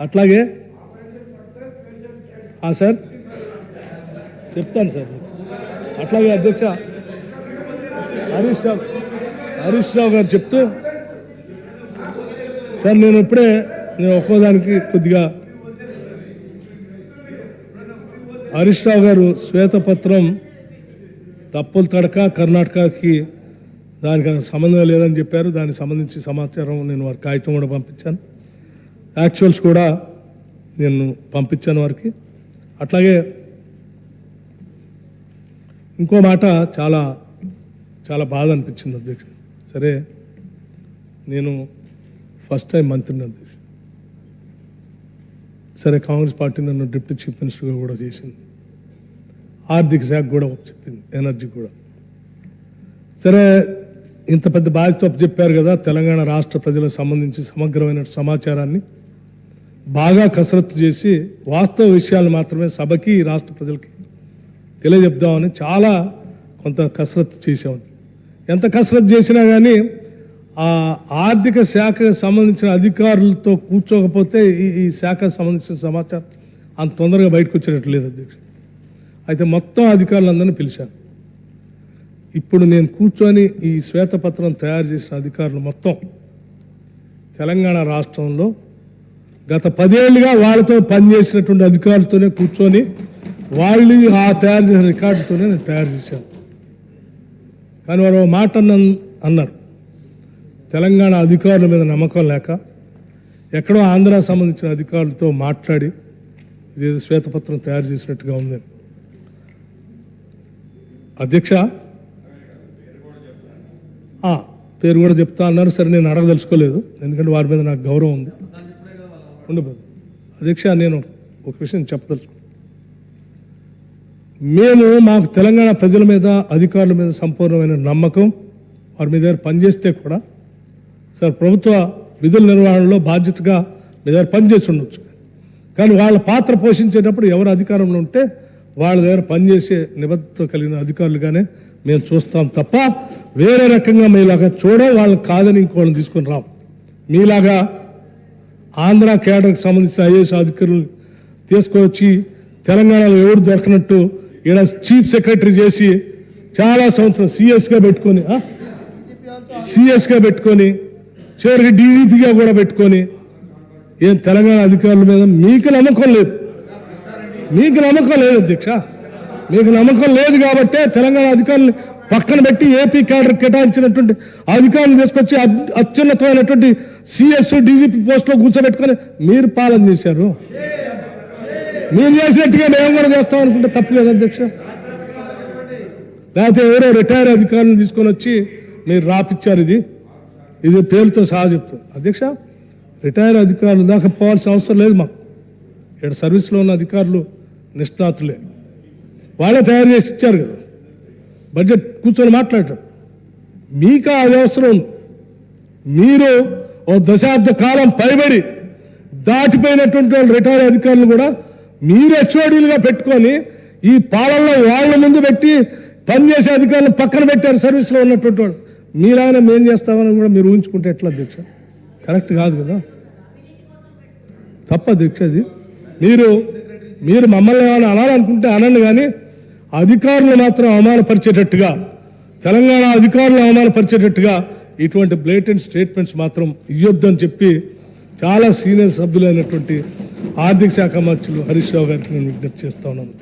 అట్లాగే సార్ చెప్తాను సార్. అట్లాగే అధ్యక్ష హరీష్ రావు గారు చెప్తూ సార్ నేను ఒక్కోదానికి కొద్దిగా హరీష్ రావు గారు శ్వేతపత్రం తప్పుల తడక కర్ణాటకకి దానికి సంబంధం లేదని చెప్పారు. దానికి సంబంధించి సమాచారం నేను వారికి కాగితం కూడా పంపించాను, యాక్చువల్స్ కూడా నేను పంపించాను వారికి. అట్లాగే ఇంకో మాట చాలా చాలా బాధ అనిపించింది అధ్యక్ష. సరే నేను ఫస్ట్ టైం మంత్రిని అధ్యక్ష. సరే కాంగ్రెస్ పార్టీ నన్ను డిప్యూటీ చీఫ్ మినిస్టర్గా కూడా చేసింది, ఆర్థిక శాఖ కూడా చెప్పింది, ఎనర్జీ కూడా. సరే ఇంత పెద్ద బాధ్యత చెప్పారు కదా, తెలంగాణ రాష్ట్ర ప్రజలకు సంబంధించి సమగ్రమైన సమాచారాన్ని బాగా కసరత్తు చేసి వాస్తవ విషయాలు మాత్రమే సభకి రాష్ట్ర ప్రజలకి తెలియజెప్దామని చాలా కొంత కసరత్తు చేసాం. ఎంత కసరత్తు చేసినా కానీ ఆ ఆర్థిక శాఖకు సంబంధించిన అధికారులతో కూర్చోకపోతే ఈ శాఖకు సంబంధించిన సమాచారం అంత తొందరగా బయటకు వచ్చేటట్టు లేదు అధ్యక్ష. అయితే మొత్తం అధికారులందరినీ పిలిచాను. ఇప్పుడు నేను కూర్చొని ఈ శ్వేతపత్రం తయారు చేసిన అధికారులు మొత్తం తెలంగాణ రాష్ట్రంలో గత 10 ఏళ్ళుగా వాళ్ళతో పనిచేసినటువంటి అధికారులతోనే కూర్చొని వాళ్ళు ఆ తయారు చేసిన రికార్డుతోనే నేను తయారు చేశాను. కానీ వారు మాట అన్నారు, తెలంగాణ అధికారుల మీద నమ్మకం లేక ఎక్కడో ఆంధ్ర సంబంధించిన అధికారులతో మాట్లాడి ఇదేదో శ్వేతపత్రం తయారు చేసినట్టుగా ఉంది అధ్యక్ష. పేరు కూడా చెప్తా అన్నారు. సరే నేను అడగదలుచుకోలేదు, ఎందుకంటే వారి మీద నాకు గౌరవం ఉంది. ఉండదు అధ్యక్ష, నేను ఒక విషయం చెప్పదలుచుకో. మాకు తెలంగాణ ప్రజల మీద అధికారుల మీద సంపూర్ణమైన నమ్మకం, వారి మీద పనిచేస్తే కూడా సార్ ప్రభుత్వ విధుల నిర్వహణలో బాధ్యతగా మీ దగ్గర పనిచేసి ఉండొచ్చు. కానీ వాళ్ళ పాత్ర పోషించేటప్పుడు ఎవరు అధికారంలో ఉంటే వాళ్ళ దగ్గర పనిచేసే నిబద్ధత కలిగిన అధికారులుగానే మేము చూస్తాం తప్ప వేరే రకంగా మీలాగా వాళ్ళని కాదని ఇంకోళ్ళని తీసుకొని రాం. మీలాగా ఆంధ్ర కేడర్కి సంబంధించిన ఐఏఎస్ అధికారులు తీసుకొచ్చి తెలంగాణలో ఎవరు దొరకనట్టు ఈయన చీఫ్ సెక్రటరీ చేసి చాలా సంవత్సరం సిఎస్గా పెట్టుకొని చివరికి డీజీపీగా కూడా పెట్టుకొని ఏం తెలంగాణ అధికారుల మీద మీకు నమ్మకం లేదు. అధ్యక్ష, మీకు నమ్మకం లేదు కాబట్టే తెలంగాణ అధికారులు పక్కన పెట్టి ఏపీ క్యాడర్ కేటాయించినటువంటి అధికారులు తీసుకొచ్చి అత్యున్నతమైనటువంటి సిఎస్ డీజీపీ పోస్టులో కూర్చోబెట్టుకొని మీరు పాలన చేశారు. మీరు చేసినట్టుగా మేము కూడా చేస్తాం అనుకుంటే తప్పులేదు అధ్యక్ష. లేకపోతే ఎవరో రిటైర్ అధికారులను తీసుకొని వచ్చి మీరు రాపిచ్చారు. ఇది పేరుతో సహా చెప్తారు అధ్యక్ష. రిటైర్ అధికారులు దాకా పోవాల్సిన అవసరం లేదు మాకు. ఇక్కడ సర్వీస్లో ఉన్న అధికారులు నిష్ణాతులే, వాళ్ళే తయారు చేసి ఇచ్చారు కదా, బడ్జెట్ కూర్చొని మాట్లాడటం. మీకు అది అవసరం ఉంది. మీరు ఓ దశాబ్ద కాలం పైబడి దాటిపోయినటువంటి వాళ్ళు రిటైర్ అధికారులు కూడా మీరు హెచ్ఓడీలుగా పెట్టుకొని ఈ పాలనలో వాళ్ళ ముందు పెట్టి పనిచేసే అధికారులను పక్కన పెట్టారు సర్వీస్లో ఉన్నటువంటి వాళ్ళు. మీరైనా మేం చేస్తామని కూడా మీరు ఊహించుకుంటే ఎట్లా అధ్యక్ష? కరెక్ట్ కాదు కదా, తప్ప అధ్యక్ష. అది మీరు మమ్మల్ని ఏమైనా అనాలనుకుంటే అనండి, కానీ అధికారులు మాత్రం అవమానపరిచేటట్టుగా, తెలంగాణ అధికారులు అవమానపరిచేటట్టుగా ఇటువంటి బ్లేటెంట్ స్టేట్మెంట్స్ మాత్రం ఇవ్వద్దని చెప్పి చాలా సీనియర్ సభ్యులైనటువంటి ఆర్థిక శాఖ మంత్రులు హరీష్ రావు గారికి నేను విజ్ఞప్తి చేస్తా ఉన్నాను.